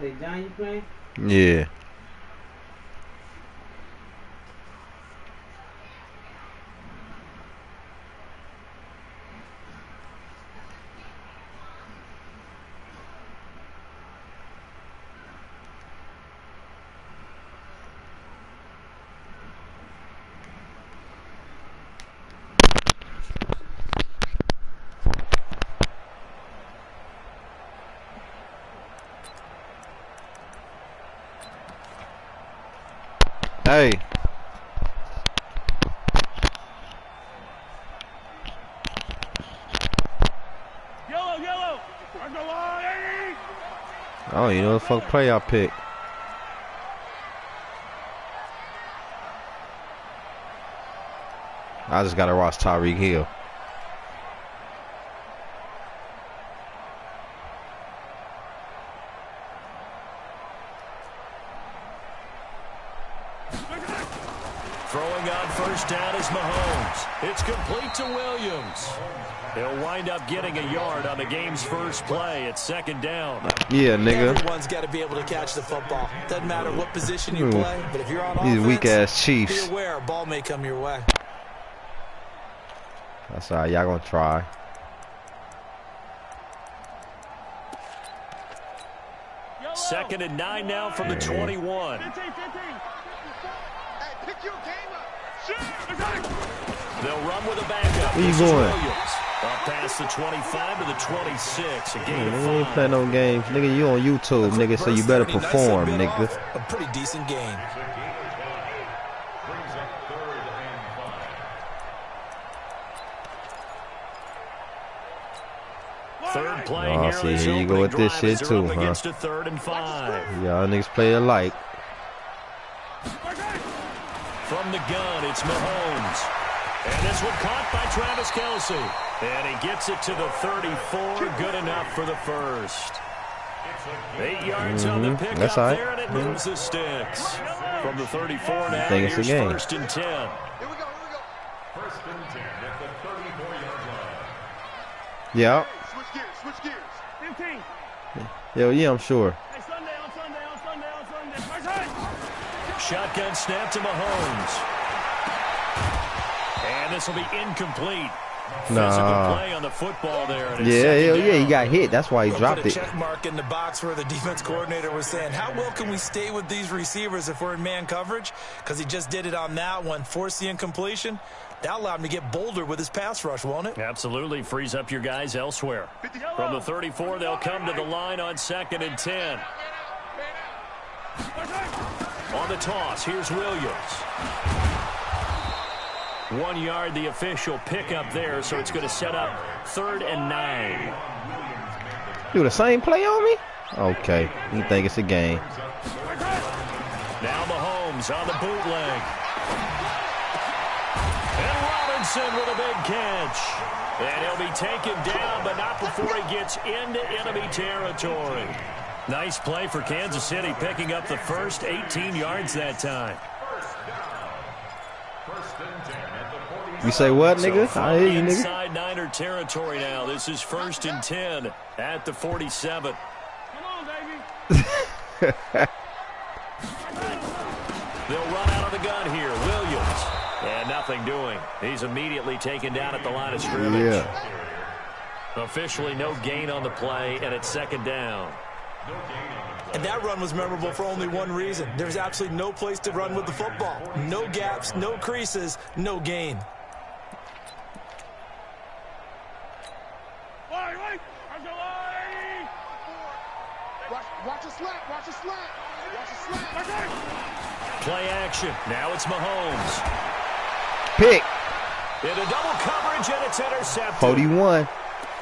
That's the John you playing? Yeah. Hey. Yellow. Oh, you know what the fuck play I picked. I just gotta watch Tyreek Hill. Throwing on first down is Mahomes. It's complete to Williams. He'll wind up getting a yard on the game's first play. It's second down. Yeah, nigga. Everyone's got to be able to catch the football. Doesn't matter what position you play, but if you're on offense, these weak ass Chiefs. be aware, ball may come your way. That's all right, y'all gonna try. Second and 9 now from the 21. They'll run with a backup. Where you going? Up past the 25 to the 26. A gain of We ain't 5. playing no games. Nigga, you on YouTube, nigga, so you better perform, nigga. A pretty decent game. Third play Oh, here. see, here you go with this shit too, huh? Against a 3rd and 5. Y'all niggas play alike. From the gun, it's Mahomes. And this one caught by Travis Kelce. And he gets it to the 34. Good enough for the first. 8 yards on the pickup That's all right. there, and it moves the sticks. From the 34 now, think it's a here's game. 1st and 10. Here we go. 1st and 10 at the 34-yard line. Yeah. Switch gears. 15. Yo, yeah, I'm sure. Hey, Sunday. Shotgun snap to Mahomes. And this will be incomplete. Physical play on the football there. And Yeah, he got hit. That's why he dropped put a it. check mark in the box where the defense coordinator was saying, how well can we stay with these receivers if we're in man coverage? Because he just did it on that one, forced the incompletion. That allowed him to get bolder with his pass rush, won't it? Absolutely. Frees up your guys elsewhere. From the 34, they'll come to the line on 2nd and 10. On the toss, here's Williams. 1 yard, the official pickup there, so it's going to set up 3rd and 9. Do the same play on me? Okay, you think it's a game. Now Mahomes on the bootleg. And Robinson with a big catch. And he'll be taken down, but not before he gets into enemy territory. Nice play for Kansas City, picking up the first 18 yards that time. You say what, nigga? So I hear you, nigga. inside Niner territory now. This is 1st and 10 at the 47. Come on, baby. They'll run out of the gun here. Williams. And nothing doing. He's immediately taken down at the line of scrimmage. Yeah. Officially no gain on the play, and it's 2nd down. And that run was memorable for only one reason. There's absolutely no place to run with the football. No gaps, no creases, no gain. Watch a slant. Watch a slant. Play action. Now it's Mahomes. Pick. Into double coverage, and it's intercepted. 41.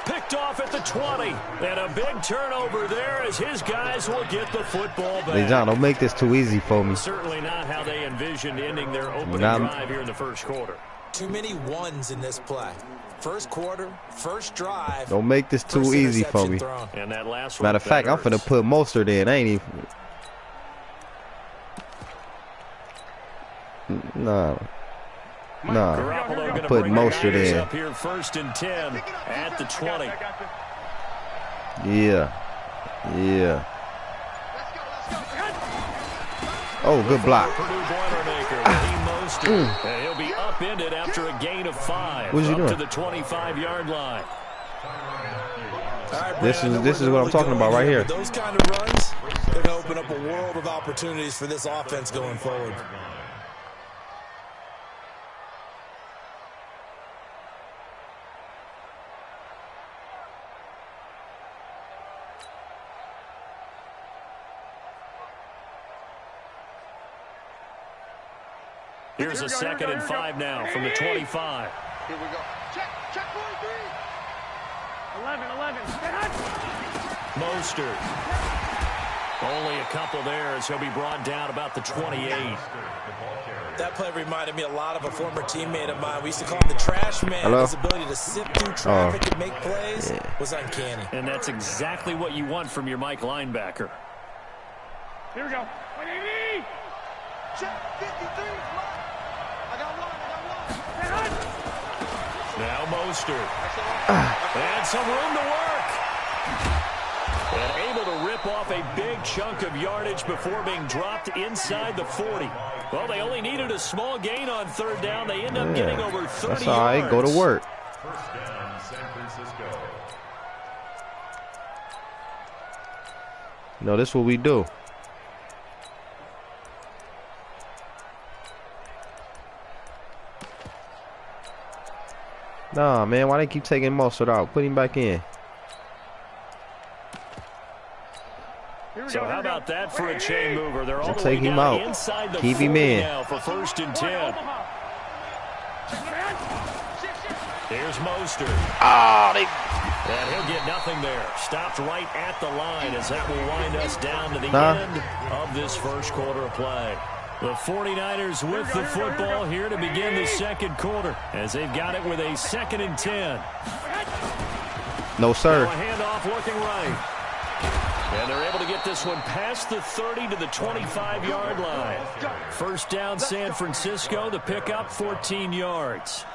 Picked off at the 20. And a big turnover there as his guys will get the football back. Hey, John, don't make this too easy for me. Certainly not how they envisioned ending their opening drive here in the first quarter. Too many ones in this play. First quarter, first drive. Don't make this too easy for me. Thrown. And that last one. Matter of fact, I'm finna put Mostert in. Ain't even. Nah. Garoppolo Put Mostert in. Up here 1st and 10 at the 20. Yeah. Oh, good block. And he'll be upended after a gain of 5. What's he doing? To the 25-yard line. Right, this is what I'm talking about right here. Those kind of runs, they're going to open up a world of opportunities for this offense going forward. Here's a 2nd and 5 now from the 25. Here we go. Check 43. 11. Mostert. Only a couple there as he'll be brought down about the 28. That play reminded me a lot of a former teammate of mine. We used to call him the trash man. Hello? His ability to sift through traffic and make plays was uncanny. And that's exactly what you want from your Mike linebacker. Here we go. Check 53. I got one. Now Mostert. And some room to work. And able to rip off a big chunk of yardage before being dropped inside the 40. Well, they only needed a small gain on 3rd down. They end up getting over 30 That's all right. yards. Go to work. First down, San Francisco. No, this is what we do. Nah, man, why they keep taking Mostert out? Put him back in. So how about that for a chain mover? They're all the Take way him down out. inside the Keep him 40 in. now for 1st and 10. Here's Mostert. Oh, they... And he'll get nothing there. Stopped right at the line as that will wind us down to the end of this first quarter of play. The 49ers with the football here to begin the 2nd quarter as they've got it with a 2nd and 10. No, sir. Now a handoff looking right. And they're able to get this one past the 30 to the 25-yard line. First down, San Francisco. The pickup, 14 yards.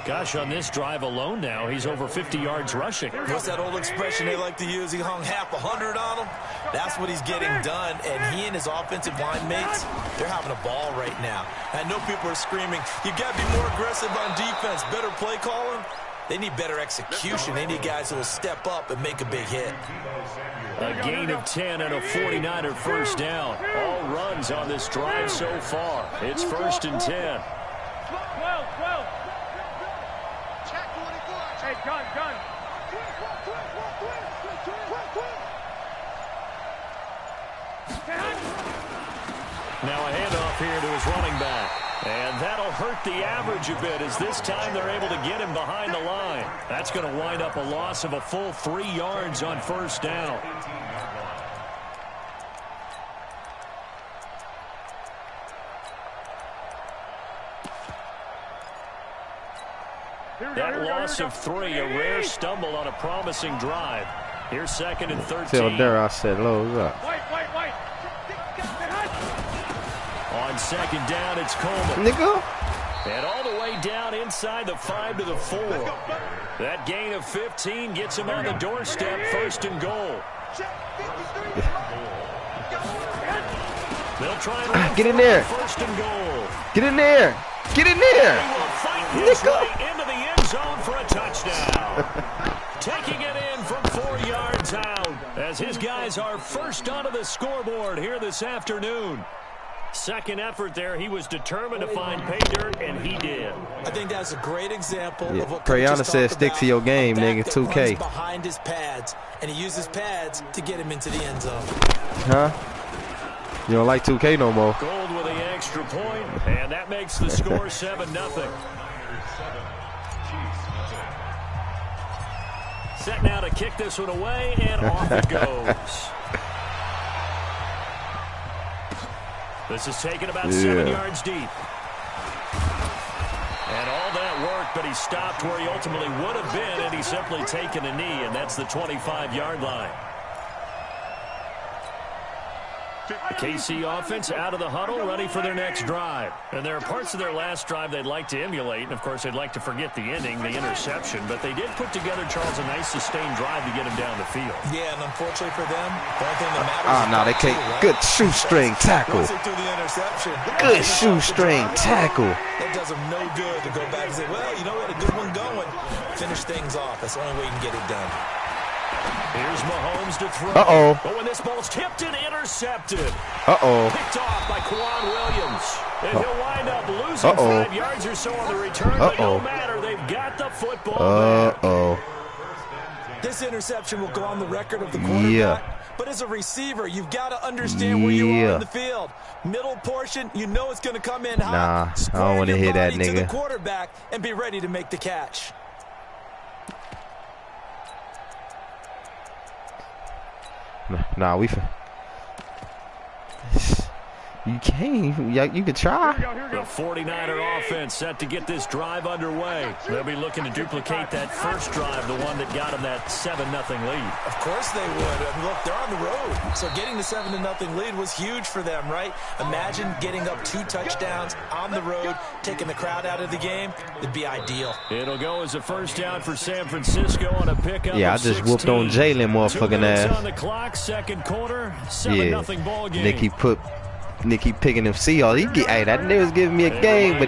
Gosh, on this drive alone now, he's over 50 yards rushing. What's that old expression they like to use? He hung half 100 on him. That's what he's getting done. And he and his offensive line mates, they're having a ball right now. I know people are screaming, you got to be more aggressive on defense, better play calling. They need better execution. They need guys who will step up and make a big hit. A gain of 10 and a 49er first down. All runs on this drive so far. It's 1st and 10. 12. Hey, gun. Now a handoff here to his running back. And that'll hurt the average a bit as this time they're able to get him behind the line. That's going to wind up a loss of a full 3 yards on first down. That loss of 3, a rare stumble on a promising drive. Here's 2nd and 13. Tell Dare I said lows up. White. On 2nd down, it's Coleman. Nigga. And all the way down inside the 5 to the 4. That gain of 15 gets him on the doorstep, 1st and goal. They'll try and get in there. 1st and goal. Get in there. Get in there. He will fight his way into the end zone for a touchdown. Taking it in from 4 yards out as his guys are first onto the scoreboard here this afternoon. Second effort there. He was determined to find pay dirt, and he did. I think that's a great example of what Prayana said stick to your game, nigga. 2K. Behind his pads, and he uses pads to get him into the end zone. Huh? You don't like 2K no more. Gold with the extra point, and that makes the score 7-0. Set now to kick this one away, and off it goes. This is taken about 7 yards deep. And all that work, but he stopped where he ultimately would have been, and he's simply taken a knee, and that's the 25-yard line. The KC offense out of the huddle, ready for their next drive. And there are parts of their last drive they'd like to emulate, and, of course, they'd like to forget the ending, the interception. But they did put together, Charles, a nice sustained drive to get him down the field. Yeah, and unfortunately for them, the only thing that matters Oh, no, they can't. Good shoestring tackle. Good shoestring tackle. That does them no good to go back and say, well, you know what, a good one going. Finish things off. That's the only way you can get it done. Here's Mahomes to throw. Uh-oh. But when this ball's tipped and intercepted. Uh-oh. Picked off by Quan Williams. And he'll wind up losing 5 yards or so on the return. But no matter, they've got the football back. This interception will go on the record of the quarterback. Yeah. But as a receiver, you've got to understand where you are in the field. Middle portion, you know it's going to come in hot. Nah, I don't want to hear that, nigga. To the quarterback and be ready to make the catch. Nah, you can't. You can try. The 49er offense set to get this drive underway. They'll be looking to duplicate that first drive, the one that got them that 7-0 lead. Of course they would. I mean, look, they're on the road. So getting the 7-0 lead was huge for them, right? Imagine getting up 2 touchdowns on the road, taking the crowd out of the game. It'd be ideal. It'll go as a first down for San Francisco on a pickup. Yeah, I just 16. whooped on Jalen, motherfucking ass. On the clock, second quarter, 7-0 ball game. Nicky picking him. See, all he get. Hey, that nigga was giving me a game, but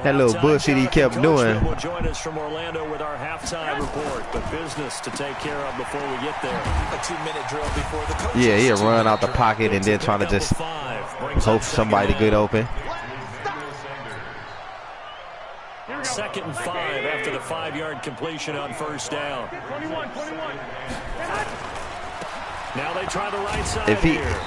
that little bullshit he kept doing. Will join us from Orlando with our halftime report, but business to take care of before we get there. A 2-minute drill before the coach. Yeah, he'll run out the pocket and then trying to just hope somebody get open. 2nd and 5 after the 5-yard completion on first down. 21. Now they try the right side here.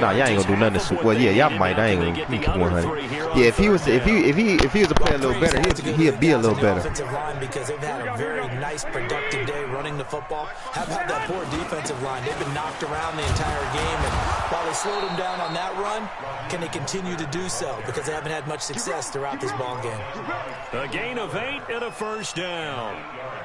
Nah, y'all ain't gonna do nothing. Well, yeah, y'all might. I ain't gonna keep 100. Yeah, if he was to play a little better, he'd be a little better. Offensive line, because they've had a very nice, productive day running the football. How about that poor defensive line? They've been knocked around the entire game, and while they slowed them down on that run, can they continue to do so? Because they haven't had much success throughout this ball game. A gain of 8 and a first down.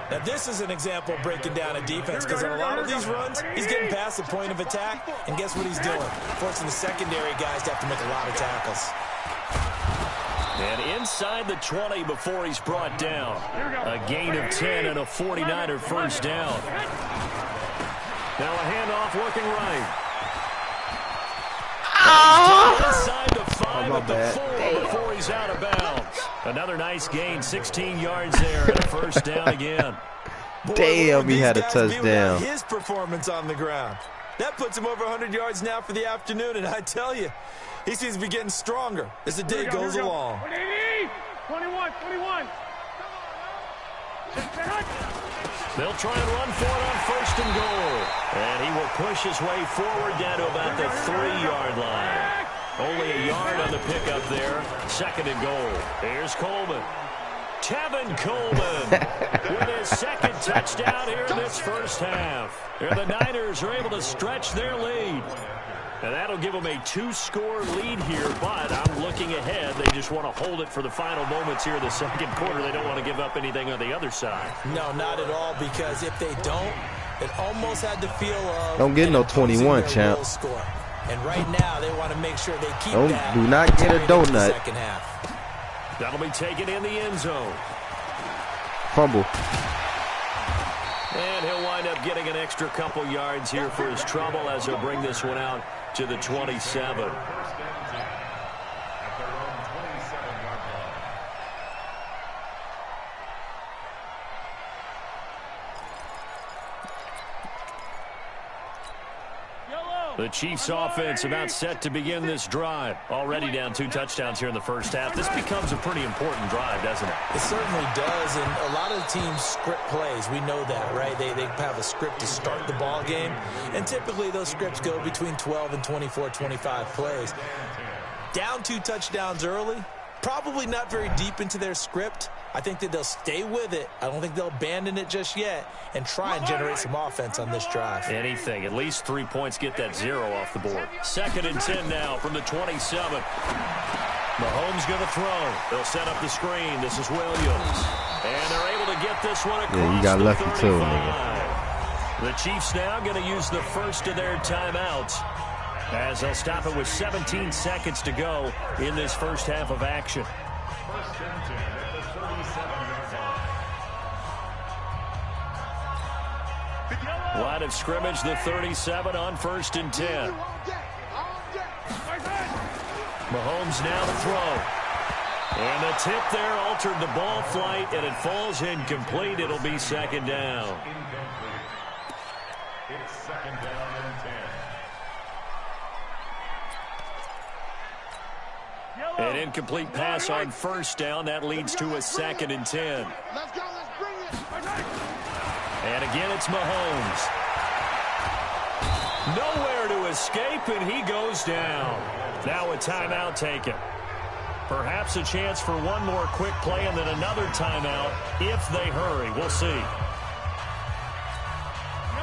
Now, this is an example of breaking down a defense, because on a lot of these runs, he's getting past the point of attack, and guess what he's doing? Forcing the secondary guys to have to make a lot of tackles. And inside the 20 before he's brought down. A gain of 10 and a 49er first down. Now a handoff looking right. Inside the 5 at the 4 before he's out of bounds. Another nice gain, 16 yards there, and a first down again. Damn, he had a touchdown. His performance on the ground. That puts him over 100 yards now for the afternoon, and I tell you, he seems to be getting stronger as the day goes along. 21. They'll try and run for it on first and goal. And he will push his way forward down to about the 3-yard line. Only a yard on the pickup there. 2nd and goal. Here's Coleman. Tevin Coleman with his 2nd touchdown here in this first half. Here the Niners are able to stretch their lead. And that'll give them a 2-score lead here, but I'm looking ahead. They just want to hold it for the final moments here in the 2nd quarter. They don't want to give up anything on the other side. No, not at all, because if they don't, it almost had the feel of... Don't get no 21, champ. Score. And right now, they want to make sure they keep that. Do not get a donut. Second half. That'll be taken in the end zone. Fumble. And he'll wind up getting an extra couple yards here for his trouble as he'll bring this one out to the 27. The Chiefs offense about set to begin this drive. Already down 2 touchdowns here in the first half. This becomes a pretty important drive, doesn't it? It certainly does, and a lot of the teams script plays. We know that, right? They have a script to start the ball game, and typically those scripts go between 12 and 24, 25 plays. Down 2 touchdowns early, probably not very deep into their script. I think that they'll stay with it. I don't think they'll abandon it just yet and try and generate some offense on this drive. Anything. At least 3 points, get that 0 off the board. 2nd and 10 now from the 27. Mahomes going to throw. They'll set up the screen. This is Williams. And they're able to get this one across. Yeah, you got lucky too, nigga. The Chiefs now going to use the first of their timeouts. As they'll stop it with 17 seconds to go in this first half of action. First and 10 at the 37-yard line. Line of scrimmage, the 37 on 1st and 10. Mahomes now to throw. And the tip there altered the ball flight, and it falls incomplete. It'll be 2nd down. Incomplete. It's 2nd down and 10. An incomplete pass on 1st down. That leads to a 2nd and 10. Let's go. Let's bring it. And again, it's Mahomes. Nowhere to escape, and he goes down. Now a timeout taken. Perhaps a chance for one more quick play and then another timeout if they hurry. We'll see.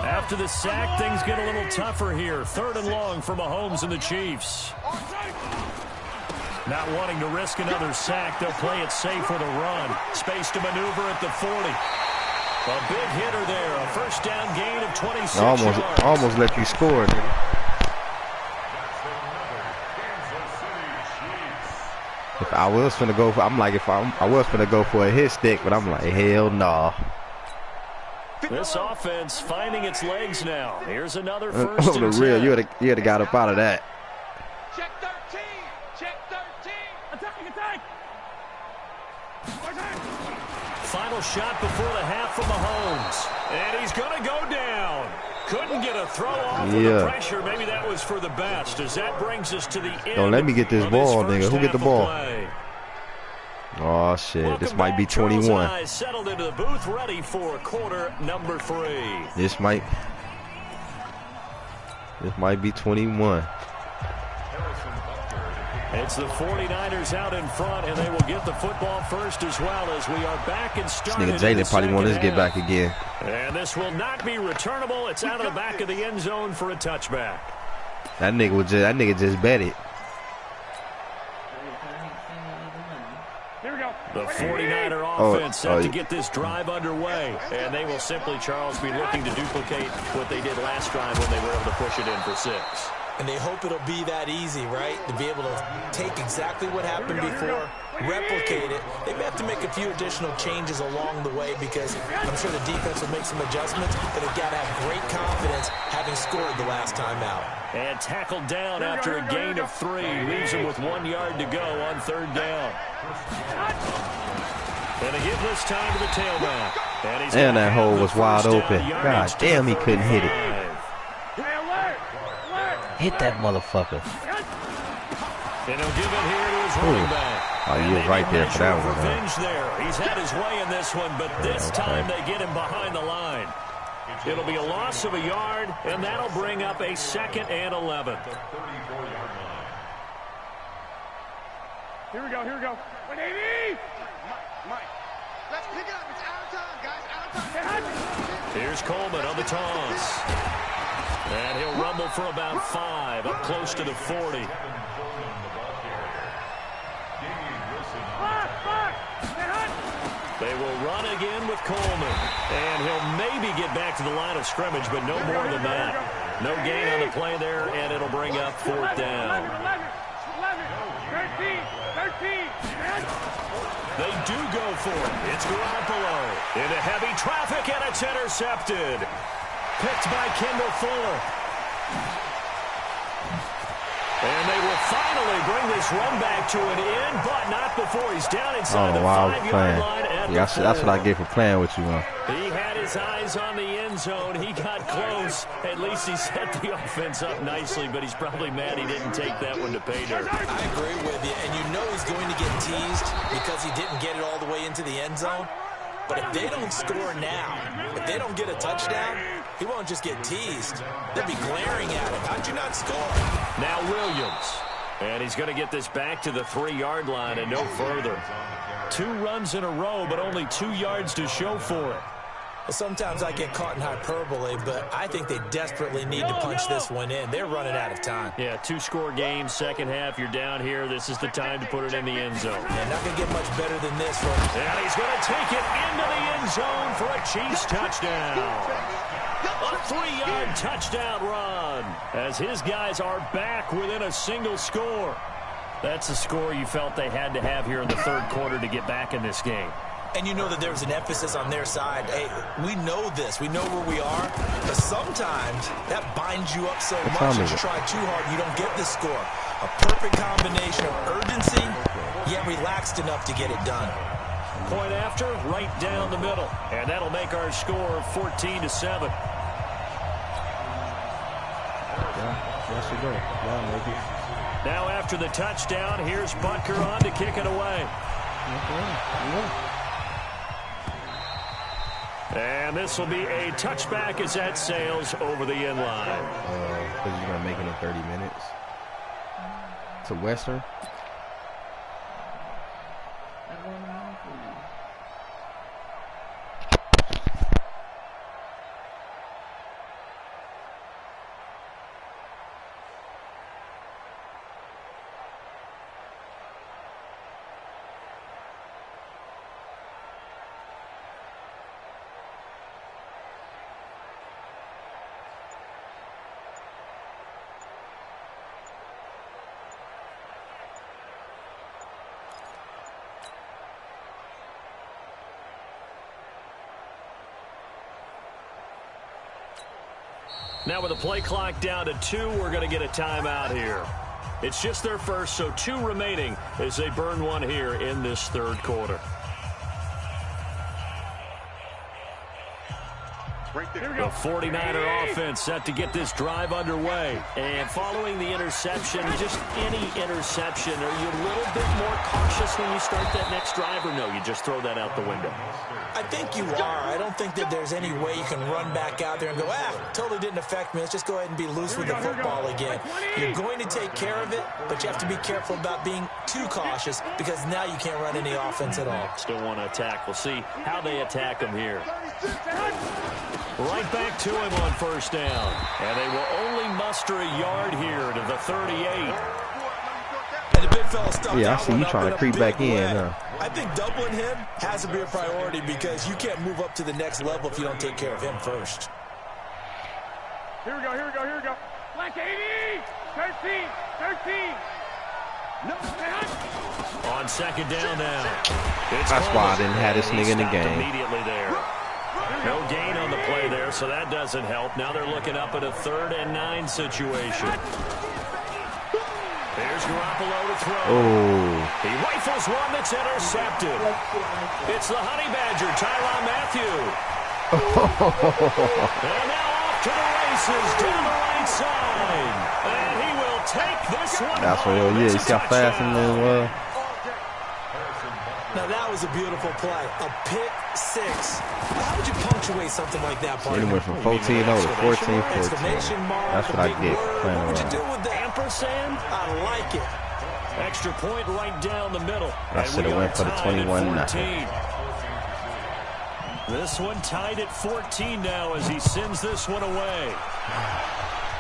After the sack, things get a little tougher here. 3rd and long for Mahomes and the Chiefs. Not wanting to risk another sack, they'll play it safe with a run. Space to maneuver at the 40. A big hitter there. A 1st down gain of 26 yards. Almost let you score, nigga. If I was finna go for, I was finna go for a hit stick, but I'm like, hell nah. This offense finding its legs now. Here's another 1st On the and real, 10. you'd have got up out of that. Check 13. Check 13. Attacking attack. Final shot before the half from Mahomes. And he's going to go down. Couldn't get a throw off with the pressure. Maybe that was for the best, as that brings us to the end. Don't let me get this ball, nigga. Who get the ball? Play. Oh, shit. Welcome this might be back. Charles 21. and I settled into the booth, ready for quarter number 3. This might be 21. It's the 49ers out in front, and they will get the football first as well as we are back and started. This nigga Jalen probably want us to get back again. And this will not be returnable. It's out of the back of the end zone for a touchback. That nigga just bet it. Here we go. The 49er offense set to get this drive underway. And they will simply, Charles, be looking to duplicate what they did last drive when they were able to push it in for 6. And they hope it'll be that easy, right? To be able to take exactly what happened before, replicate it. They may have to make a few additional changes along the way because I'm sure the defense will make some adjustments, but they've got to have great confidence having scored the last time out. And tackled down after a gain of 3. Leaves him with 1 yard to go on 3rd down. And a give this time to the tailback. And that hole was wide open. God damn, he couldn't hit it. Hit that motherfucker. And he'll give it here to his running back. Oh, you were right there for that one. Revenge there. He's had his way in this one, but this time they get him behind the line. It'll be a loss of a yard, and that'll bring up a 2nd and 11. Here we go. Here we go. 180. Mike, let's pick it up. It's out of time, guys. Out of time. Here's Coleman on the toss. And he'll rumble for about 5, up close to the 40. They will run again with Coleman. And he'll maybe get back to the line of scrimmage, but no more than that. No gain on the play there, and it'll bring up 4th down. 13. They do go for it. It's Garoppolo into heavy traffic, and it's intercepted. Picked by Kendall Fuller. And they will finally bring this run back to an end, but not before he's down inside the 5-yard line at the 4. That's what I get for playing with you, man. He had his eyes on the end zone. He got close. At least he set the offense up nicely, but he's probably mad he didn't take that one to pay dirt. I agree with you, and you know he's going to get teased because he didn't get it all the way into the end zone. But if they don't score now, if they don't get a touchdown, he won't just get teased. They'll be glaring at him. How'd you not score? Now Williams. And he's going to get this back to the 3-yard line and no further. 2 runs in a row, but only 2 yards to show for it. Well, sometimes I get caught in hyperbole, but I think they desperately need to punch this one in. They're running out of time. Yeah, 2-score game, second half, you're down here. This is the time to put it in the end zone. Yeah, not going to get much better than this one. And he's going to take it into the end zone for a Chiefs touchdown. A 3-yard touchdown run as his guys are back within a single score. That's a score you felt they had to have here in the third quarter to get back in this game. And you know that there's an emphasis on their side. Hey, we know this. We know where we are. But sometimes that binds you up so much that you try too hard, you don't get the score. A perfect combination of urgency, yet relaxed enough to get it done. Point after, right down the middle. And that'll make our score 14-7. Now after the touchdown, here's Butker on to kick it away. And this will be a touchback as that sails over the end line. Because you're going to make it in 30 minutes. To Western. Now with the play clock down to 2, we're going to get a timeout here. It's just their first, so 2 remaining as they burn one here in this third quarter. The 49er offense set to get this drive underway. And following the interception, just any interception, are you a little bit more cautious when you start that next drive, or no, you just throw that out the window? I think you are. I don't think that there's any way you can run back out there and go, totally didn't affect me. Let's just go ahead and be loose with the football again. You're going to take care of it, but you have to be careful about being too cautious because now you can't run any offense at all. Still want to attack. We'll see how they attack them here. Right back to him on first down. And they will only muster a yard here to the 38. And the big fella stuffed I see you trying to creep back in. I think doubling him has to be a priority because you can't move up to the next level if you don't take care of him first. Here we go. Black 80, 13. No, on second down now. That's why I didn't have this nigga in the game. Immediately there. No gain on the play there, so that doesn't help. Now they're looking up at a 3rd and 9 situation. There's Garoppolo to throw. He rifles one that's intercepted. It's the Honey Badger, Tyrann Mathieu. And now off to the races down the right side. And he will take this one. That's what he see how fast he was. Now that was a beautiful play. A pick 6. How would you punctuate something like that, partner? It went from 14-0 to 14-14. That's what I get playing around. What'd you do with the ampersand? I like it. Extra point right down the middle. I should have went for the 21-9. This one tied at 14 now as he sends this one away.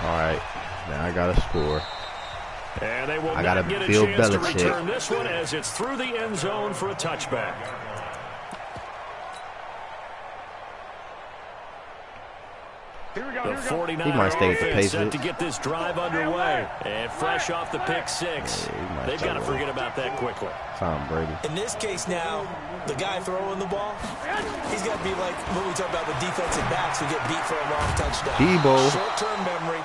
All right, now I got to score. And they will I got not to get a Bill chance to Belichick. return this one as it's through the end zone for a touchback. The 49er offense set to get this drive underway. And fresh off the pick 6. They've got to forget about that quickly. Tom Brady. In this case now, the guy throwing the ball, he's got to be like what we talk about with defensive backs who get beat for a long touchdown. Debo. Short-term memory.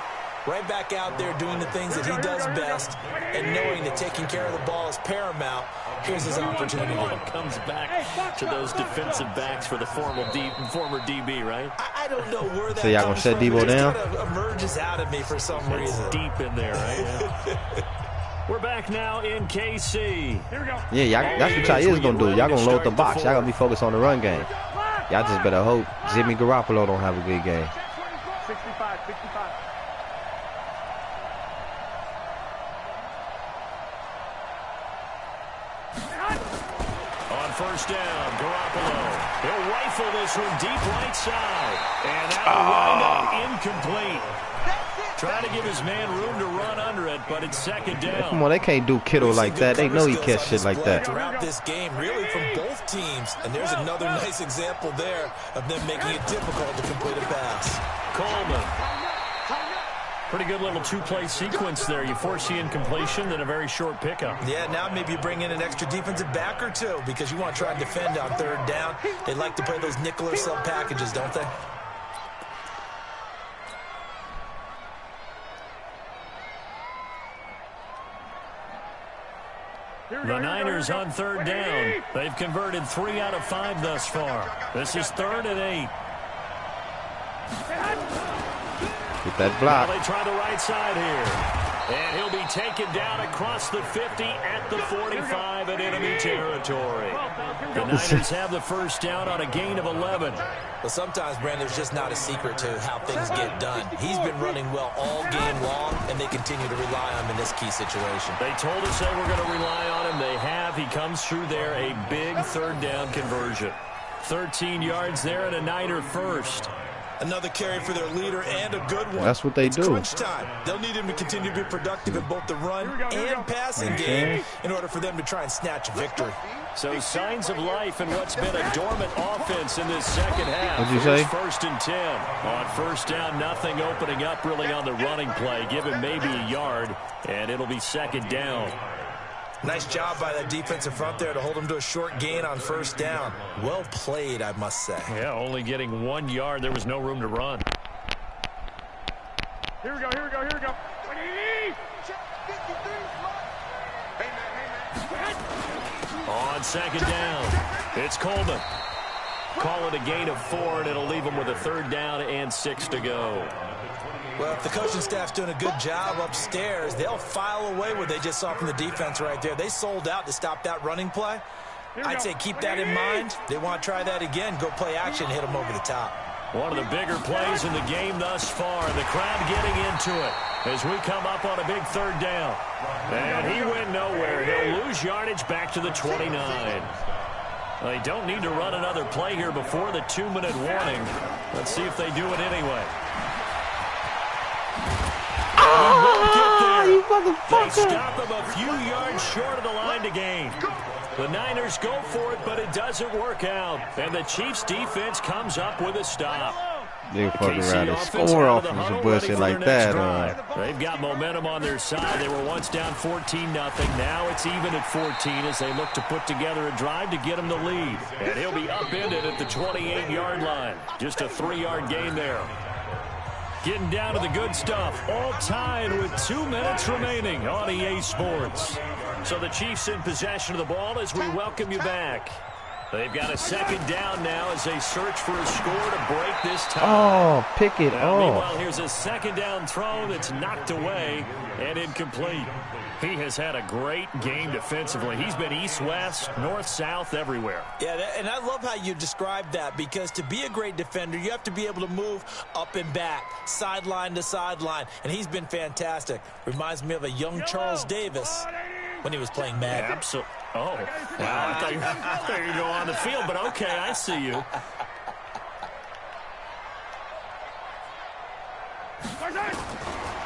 Right back out there doing the things that he does best and knowing that taking care of the ball is paramount. Here's his opportunity. Comes back to those defensive backs for the former DB, right? I don't know where that so y'all gonna shut from. Debo down? It just kind of emerges out of me for some reason. Deep in there, right? We're back now in KC. Here we go. Yeah, y'all, that's what y'all is gonna do. Y'all gonna load the box. Y'all gonna be focused on the run game. Y'all just better hope Jimmy Garoppolo don't have a good game. 65. On first down, Garoppolo. He'll rifle this one deep right side. And that'll wind up incomplete. Trying to give his man room to run under it, but it's second down. Come on, they can't do Kittle like that. They know he catch shit like that. Throughout this game, really, from both teams. And there's another nice example there of them making it difficult to complete a pass. Coleman. Pretty good little two-play sequence there. You force the incompletion, then a very short pickup. Yeah, now maybe you bring in an extra defensive back or two because you want to try and defend on third down. They like to play those nickel or sub packages, don't they? The Niners on third down. They've converted 3 out of 5 thus far. This is 3rd and 8. Get that block. Now they try the right side here. And he'll be taken down across the 50 at the 45 in enemy territory. The Niners have the first down on a gain of 11. Well, sometimes, Brand, there's just not a secret to how things get done. He's been running well all game long, and they continue to rely on him in this key situation. They told us they were going to rely on him. They have. He comes through there, a big third down conversion. 13 yards there and a Niner first. Another carry for their leader and a good one. That's what they do. Crunch time. They'll need him to continue to be productive in both the run and passing game in order for them to try and snatch a victory. So signs of life in what's been a dormant offense in this second half. What'd you say? 1st and 10. On first down, nothing opening up really on the running play. Give him maybe a yard, and it'll be second down. Nice job by that defensive front there to hold them to a short gain on first down. Well played, I must say. Yeah, only getting 1 yard. There was no room to run. Here we go, here we go, here we go. On second down, it's Coleman. Call it a gain of 4, and it'll leave him with a third down and 6 to go. Well, if the coaching staff's doing a good job upstairs, they'll file away what they just saw from the defense right there. They sold out to stop that running play. I'd say keep that in mind. They want to try that again. Go play action, hit them over the top. One of the bigger plays in the game thus far. The crowd getting into it as we come up on a big third down. And he went nowhere. He'll lose yardage back to the 29. They don't need to run another play here before the 2-minute warning. Let's see if they do it anyway. Oh, you motherfucker. They stop him a few yards short of the line to gain. The Niners go for it, but it doesn't work out. And the Chiefs defense comes up with a stop. They fucking around and score off of some bullshit like that. They've got momentum on their side. They were once down 14-0. Now it's even at 14 as they look to put together a drive to get them the lead. And he'll be upended at the 28-yard line. Just a 3-yard gain there. Getting down to the good stuff. All tied with 2 minutes remaining on EA Sports. So the Chiefs in possession of the ball as we welcome you back. They've got a second down now as they search for a score to break this tie. Oh, pick it off. Meanwhile, here's a second down throw that's knocked away and incomplete. He has had a great game defensively. He's been east-west, north-south, everywhere. Yeah, and I love how you described that because to be a great defender, you have to be able to move up and back, sideline to sideline, and he's been fantastic. Reminds me of a young Charles Davis when he was playing Madden. Absolutely. Oh, wow. I thought you were going to go on the field, but okay, I see you.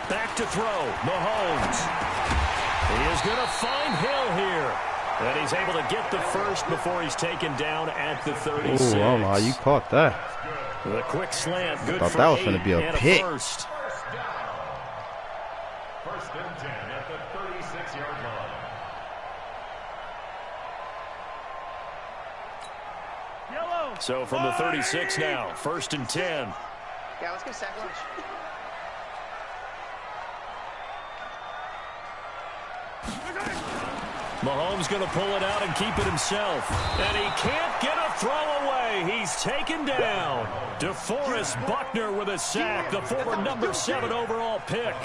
Back to throw. Mahomes. He is going to find Hill here. And he's able to get the first before he's taken down at the 36. Oh, I don't know how you caught that. The quick slant, good I thought for that was 8 going to be a and pick. First. First and 10 at the 36-yard line. So from the 36 now, 1st and 10. Yeah, let's get a sack lunch. Mahomes going to pull it out and keep it himself. And he can't get a throw away. He's taken down. DeForest Buckner with a sack, the former number 7 overall pick.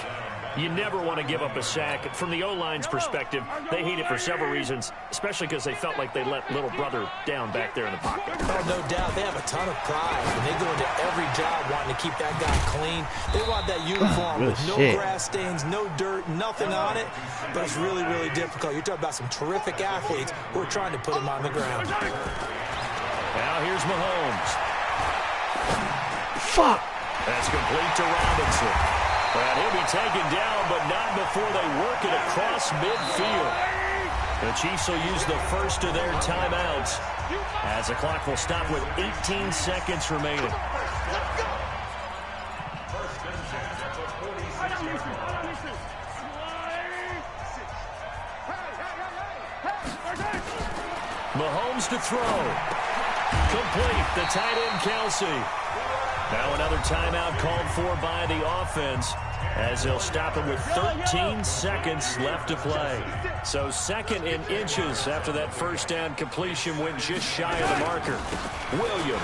You never want to give up a sack. From the O-line's perspective, they hate it for several reasons, especially because they felt like they let little brother down back there in the pocket. Oh, no doubt. They have a ton of pride, and they go into every job wanting to keep that guy clean. They want that uniform with no grass stains, no dirt, nothing on it, but it's really, really difficult. You're talking about some terrific athletes who are trying to put him on the ground. Now here's Mahomes. Fuck. That's complete to Robinson. And he'll be taken down, but not before they work it across midfield. The Chiefs will use the first of their timeouts as the clock will stop with 18 seconds remaining. Mahomes to throw. Complete. The tight end, Kelsey. Now another timeout called for by the offense as they'll stop it with 13 seconds left to play. So second in inches after that first down completion went just shy of the marker. Williams.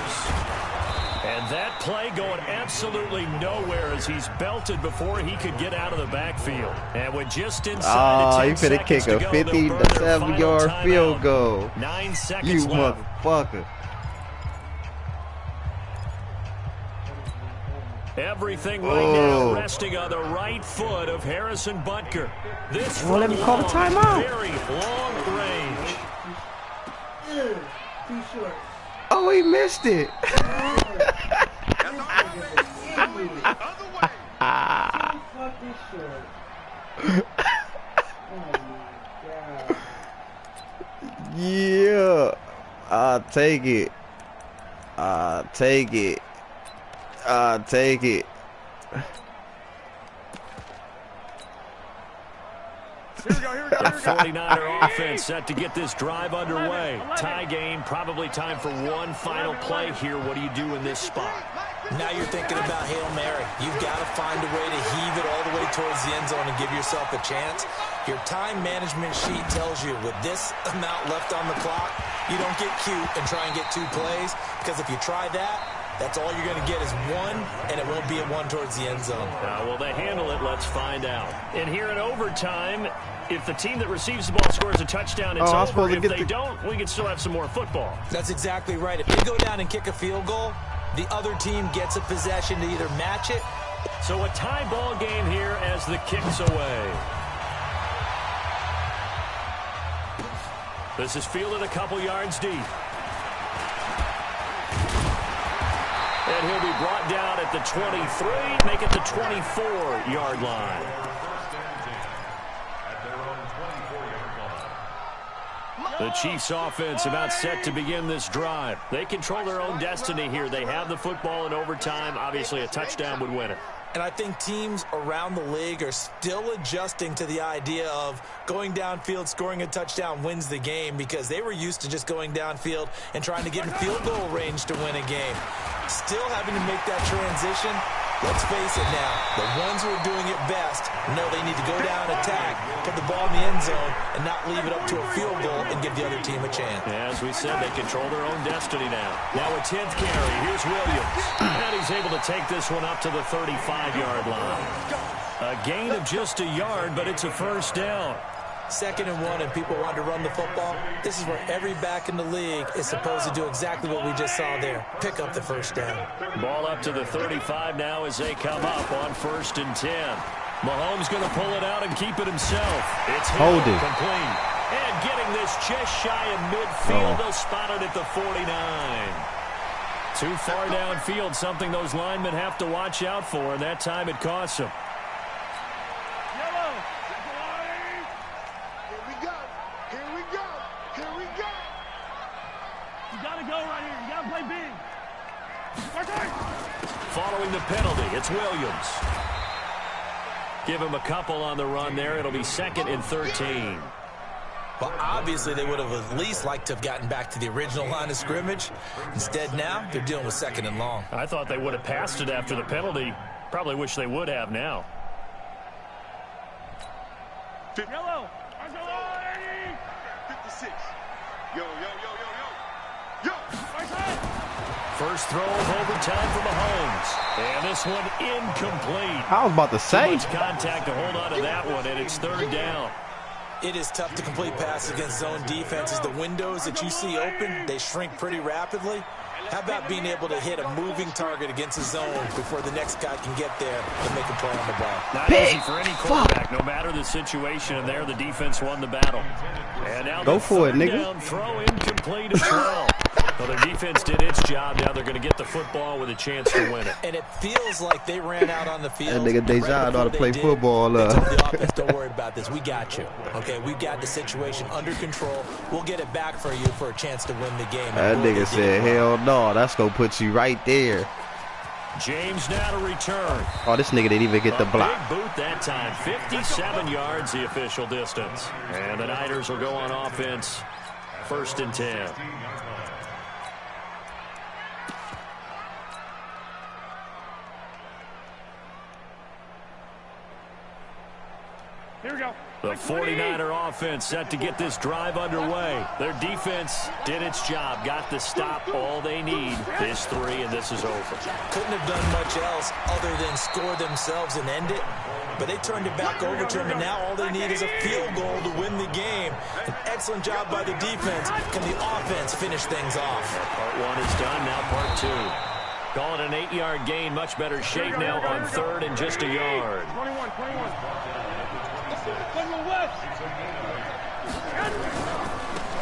And that play going absolutely nowhere as he's belted before he could get out of the backfield. And with just inside you finna kick a 57-yard field goal. 9 seconds left. Motherfucker. Everything right now resting on the right foot of Harrison Butker. This Well, let me call the timeout. Very long range. Too short. Oh, he missed it. Yeah, I'll take it. I'll take it. I'll take it. Here we go, here we go, here we go. 49er offense set to get this drive underway. Tie game, probably time for one final play here. What do you do in this spot? Now you're thinking about Hail Mary. You've got to find a way to heave it all the way towards the end zone and give yourself a chance. Your time management sheet tells you with this amount left on the clock, you don't get cute and try and get 2 plays, because if you try that, that's all you're going to get is one, and it won't be a one towards the end zone. Will they handle it? Let's find out. And here in overtime, if the team that receives the ball scores a touchdown, it's over. If they don't, we can still have some more football. That's exactly right. If they go down and kick a field goal, the other team gets a possession to either match it. So a tie ball game here as the kick's away. This is fielded a couple yards deep. And he'll be brought down at the 23, make it the 24-yard line. The Chiefs offense about set to begin this drive. They control their own destiny here. They have the football in overtime. Obviously, a touchdown would win it. And I think teams around the league are still adjusting to the idea of going downfield, scoring a touchdown wins the game, because they were used to just going downfield and trying to get in field goal range to win a game. Still having to make that transition. Let's face it now, the ones who are doing it best know they need to go down, attack, put the ball in the end zone, and not leave it up to a field goal and give the other team a chance. Yeah, as we said, they control their own destiny now. Now a 10th carry. Here's Williams. And he's able to take this one up to the 35-yard line. A gain of just a yard, but it's a first down. 2nd and 1, and people want to run the football. This is where every back in the league is supposed to do exactly what we just saw there. Pick up the first down. Ball up to the 35 now as they come up on 1st and 10. Mahomes going to pull it out and keep it himself. It's complete. And getting this just shy of midfield. They'll spot it at the 49. Too far downfield, something those linemen have to watch out for, and that time it costs them. Following the penalty, it's Williams. Give him a couple on the run there. It'll be 2nd and 13. Well, obviously, they would have at least liked to have gotten back to the original line of scrimmage. Instead, now, they're dealing with 2nd and long. I thought they would have passed it after the penalty. Probably wish they would have now. Yellow. 56. Yo, yo, yo, yo, yo. Yo. First throw of overtime for Mahomes. And this one incomplete. I was about to say. Too much contact to hold on to that one, and it's 3rd down. It is tough to complete passes against zone defenses. The windows that you see open, they shrink pretty rapidly. How about being able to hit a moving target against a zone before the next guy can get there and make a play on the ball? Not easy for any quarterback, no matter the situation, and there the defense won the battle. And now go for it, nigga. Down throw incomplete as well. Well, their defense did its job. Now they're going to get the football with a chance to win it. And it feels like they ran out on the field. That nigga Dejan know how to play football. They told the offense, don't worry about this. We got you. Okay, we got the situation under control. We'll get it back for you for a chance to win the game. That nigga said, hell no. That's going to put you right there. James now to return. Oh, this nigga didn't even get the block. Big boot that time. 57 yards the official distance. And the Niners will go on offense. 1st and 10. Here we go. The 49er offense set to get this drive underway. Their defense did its job, got the stop. All they need is 3, and this is over. Couldn't have done much else other than score themselves and end it. But they turned it back over to him, and now all they need is a field goal to win the game. An excellent job by the defense. Can the offense finish things off? Part 1 is done, now part 2. Call it an 8-yard gain, much better shape now on 3rd and just a yard. 21.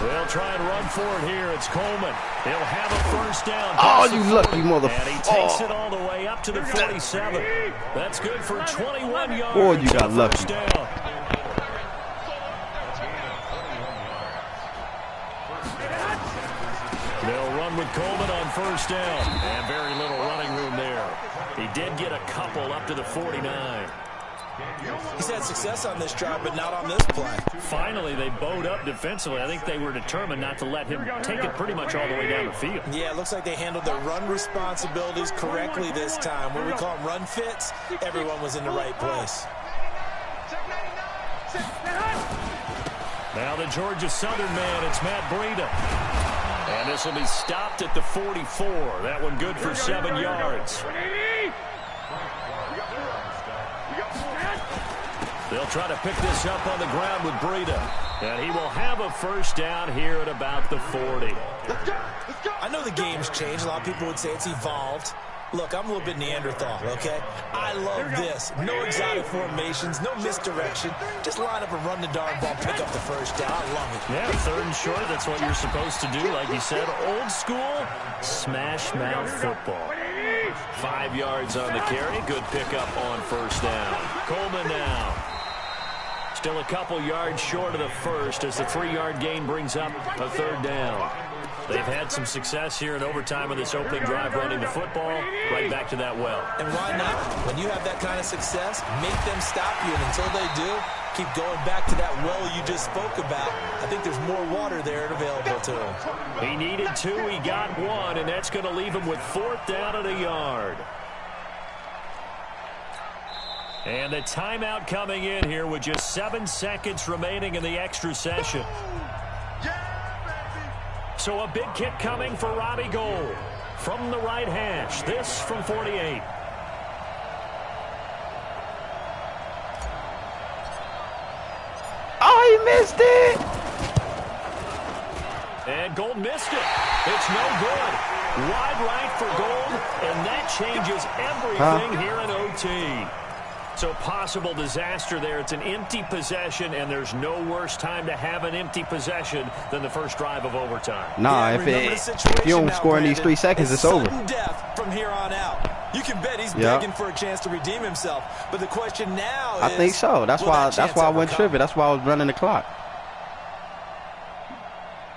They'll try and run for it here. It's Coleman. He'll have a 1st down. Oh, you lucky motherfucker. And he takes it all the way up to the 47. That's good for 21 yards. Boy, you got lucky. 1st down. They'll run with Coleman on 1st down. And very little running room there. He did get a couple up to the 49. He's had success on this drive, but not on this play. Finally, they bowed up defensively. I think they were determined not to let him take it pretty much all the way down the field. Yeah, it looks like they handled their run responsibilities correctly this time. What we call them run fits, everyone was in the right place. Now the Georgia Southern man, it's Matt Breida. And this will be stopped at the 44. That one good for 7 yards. They'll try to pick this up on the ground with Breida. And he will have a 1st down here at about the 40. I know the game's changed. A lot of people would say it's evolved. Look, I'm a little bit Neanderthal, okay? I love this. No exotic formations, no misdirection. Just line up and run the darn ball, pick up the 1st down. I love it. Yeah, 3rd and short, that's what you're supposed to do. Like you said, old school, smash mouth football. 5 yards on the carry. Good pickup on 1st down. Coleman now. Still a couple yards short of the 1st as the 3-yard gain brings up a 3rd down. They've had some success here in overtime of this opening drive running the football. Right back to that well. And why not? When you have that kind of success, make them stop you. And until they do, keep going back to that well you just spoke about. I think there's more water there available to him. He needed 2. He got 1, and that's going to leave him with 4th down at a yard. And the timeout coming in here with just 7 seconds remaining in the extra session. So a big kick coming for Robbie Gould from the right hash. This from 48. Oh, he missed it. And Gould missed it. It's no good. Wide right for Gould, and that changes everything here in OT. So possible disaster there. It's an empty possession, and there's no worse time to have an empty possession than the 1st drive of overtime. Nah, if you don't score in these 3 seconds, it's over. Death from here on out. You can bet he's begging for a chance to redeem himself. But the question now is, I think so. That's why I went tripping. That's why I was running the clock.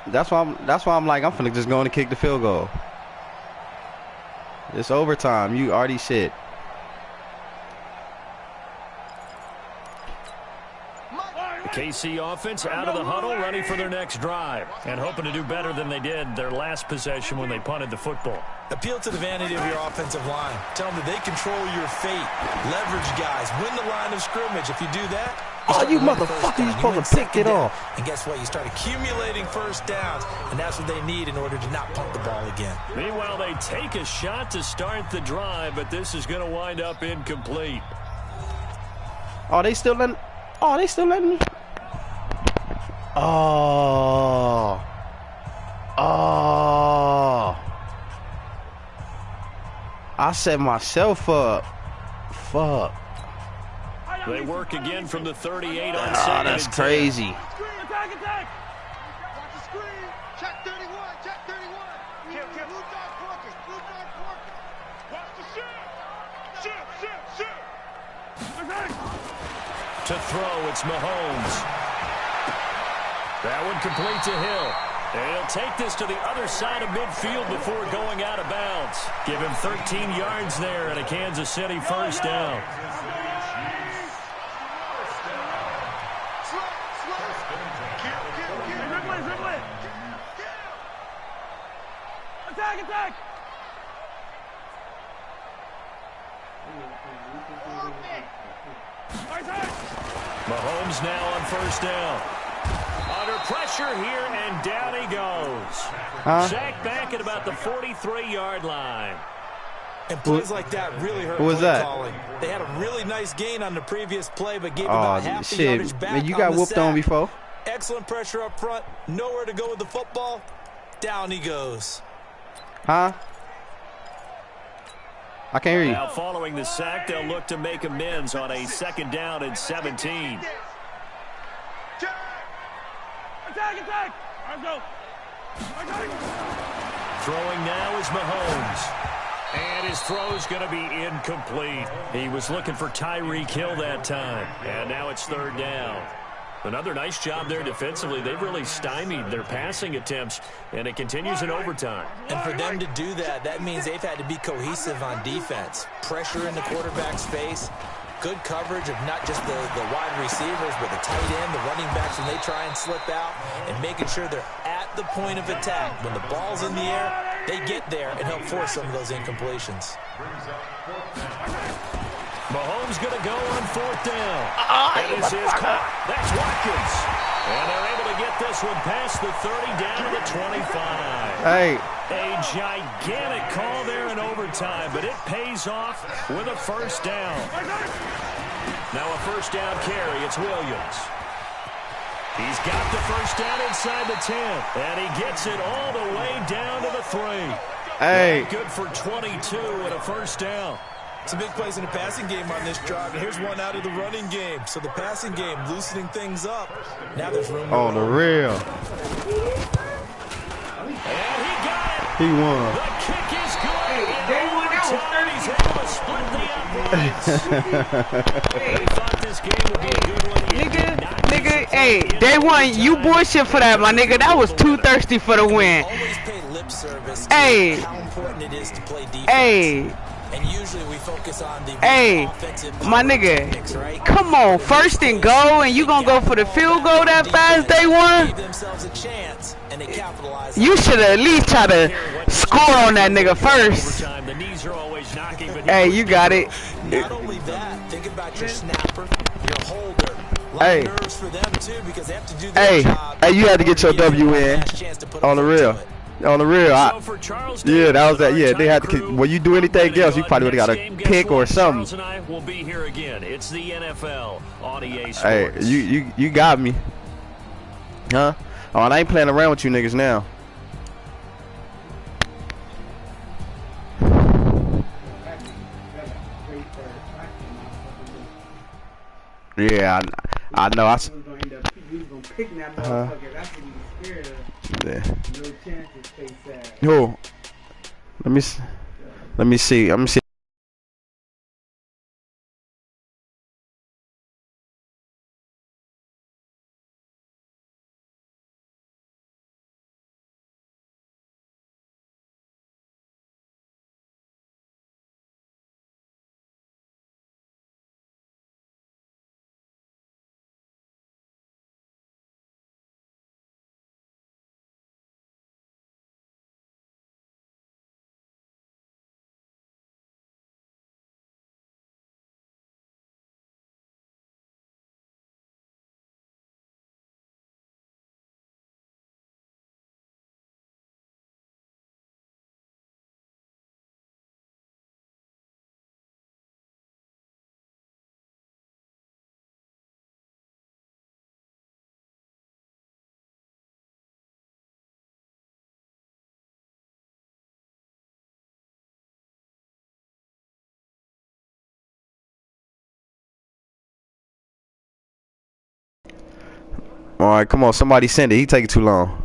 That's why I'm like, I'm finna just go in and kick the field goal. It's overtime. You already said. KC offense out of the huddle, ready for their next drive, and hoping to do better than they did their last possession when they punted the football. Appeal to the vanity of your offensive line. Tell them that they control your fate. Leverage guys. Win the line of scrimmage. If you do that, you motherfucker, you're supposed to pick it off. And guess what? You start accumulating 1st downs, and that's what they need in order to not punt the ball again. Meanwhile, they take a shot to start the drive, but this is going to wind up incomplete. Oh, they still letting me. Oh. I set myself up. Fuck. They work again from the 38 on 2nd. That's crazy. Attack! Watch the screen. Check 31. To throw, it's Mahomes. That one complete to Hill. And he'll take this to the other side of midfield before going out of bounds. Give him 13 yards there and a Kansas City first down. Attack! Mahomes now on first down. Under pressure here, and down he goes. Sacked back at about the 43-yard line. And plays like that really hurt. Who was that? Calling. They had a really nice gain on the previous play, but gave about half the yardage back. Man, you got whooped on before. Excellent pressure up front. Nowhere to go with the football. Down he goes. Huh? I can't hear you. Now following the sack, they'll look to make amends on a 2nd down and 17. Attack! Let's go. Throwing now is Mahomes. And his throw's going to be incomplete. He was looking for Tyreek Hill that time. And now it's 3rd down. Another nice job there defensively. They've really stymied their passing attempts, and it continues in overtime. And for them to do that, that means they've had to be cohesive on defense. Pressure in the quarterback's face. Good coverage of not just the wide receivers, but the tight end, the running backs when they try and slip out, and making sure they're at the point of attack. When the ball's in the air, they get there and help force some of those incompletions. Mahomes going to go on 4th down. And this is caught. That's Watkins. And they're able to get this one past the 30 down to the 25. Hey. A gigantic call there in overtime, but it pays off with a first down. Now a first down carry. It's Williams. He's got the first down inside the 10, and he gets it all the way down to the 3. Hey. Good for 22 and a first down. Some big plays in the passing game on this drive, and here's one out of the running game. So the passing game loosening things up. Now there's room. On the real. And he got it. He won. The kick is good. In overtime, he's able to split the uprights. They thought this game would be a good one. Nigga, hey, day one, you bullshit for that, my nigga. That was too thirsty for the win. Always pay lip service Hey. to how important it is to play defense. Hey. And usually we focus on the offensive my nigga, mix, right? come on, 1st and goal, and you gonna go for the field goal that fast, day one? Gave themselves a chance, and they capitalized. You should at least try to score on that nigga first. The knees are always knocking, but Hey, you got it. Not only that, think about your snapper, your holder. A lot Hey. of nerves for them too, because they have to do their Hey, job. hey, you had to get your W in. On the real. On the real. Yeah, that was that. Yeah, they had to. When you do anything else, you probably would have got a pick or something. Charles and I will be here again. It's the NFL on EA Sports. Hey, you got me. Huh? Oh, and I ain't playing around with you niggas now. Yeah, I know. Yeah. Who? Let me see. Let me see. All right, come on. Somebody send it. He taking too long.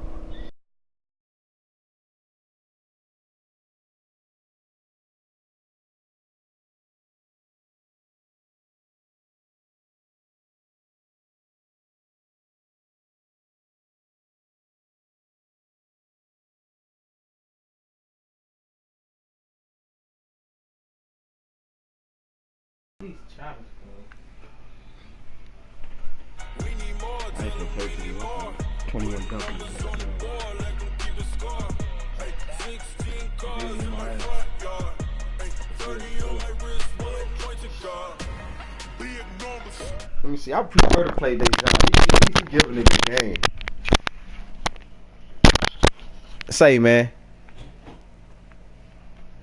Let me see. I prefer to play Dejan. He can give a nigga a game. Say, man.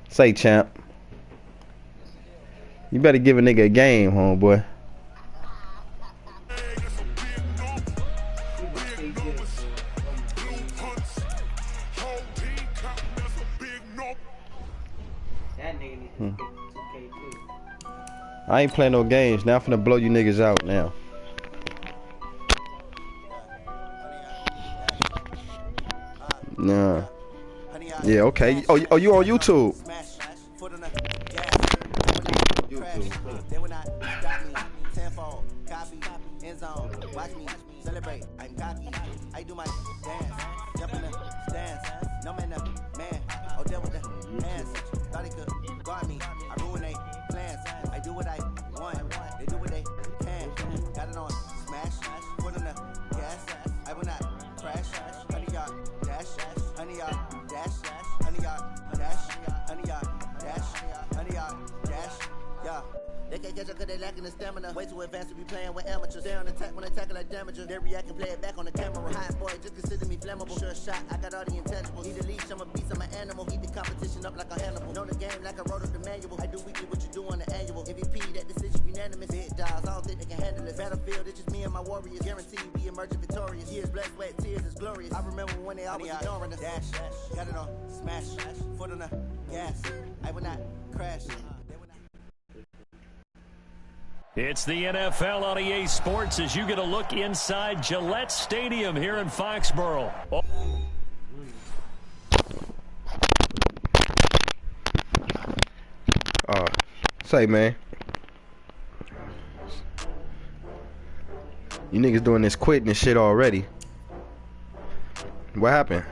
Say, champ. You better give a nigga a game, homeboy. I ain't playing no games. Now I'm finna blow you niggas out now. Nah. Yeah, okay. Oh, you on YouTube? They can't catch up cause they lacking the stamina. Way too advanced to be playing with amateurs. They on attack when they tackle like damager. They react and play it back on the camera. Hot boy, just consider me flammable. Sure shot, I got all the intangibles. Need a leash, I'm a beast, I'm an animal. Heat the competition up like a Hannibal. Know the game like I wrote up the manual. I do weekly what you do on the annual. MVP, that decision unanimous. Big dials, I don't think they can handle it. Battlefield, it's just me and my warriors. Guarantee we emerging victorious. Years, blood, sweat, tears, is glorious. I remember when they always ignoring us. Dash, got it on, smash, foot on the gas. I will not crash. It's the NFL on EA Sports as you get a look inside Gillette Stadium here in Foxborough. Say, man. You niggas doing this quitting and shit already. What happened?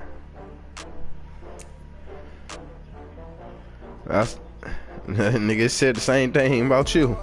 Niggas said the same thing about you.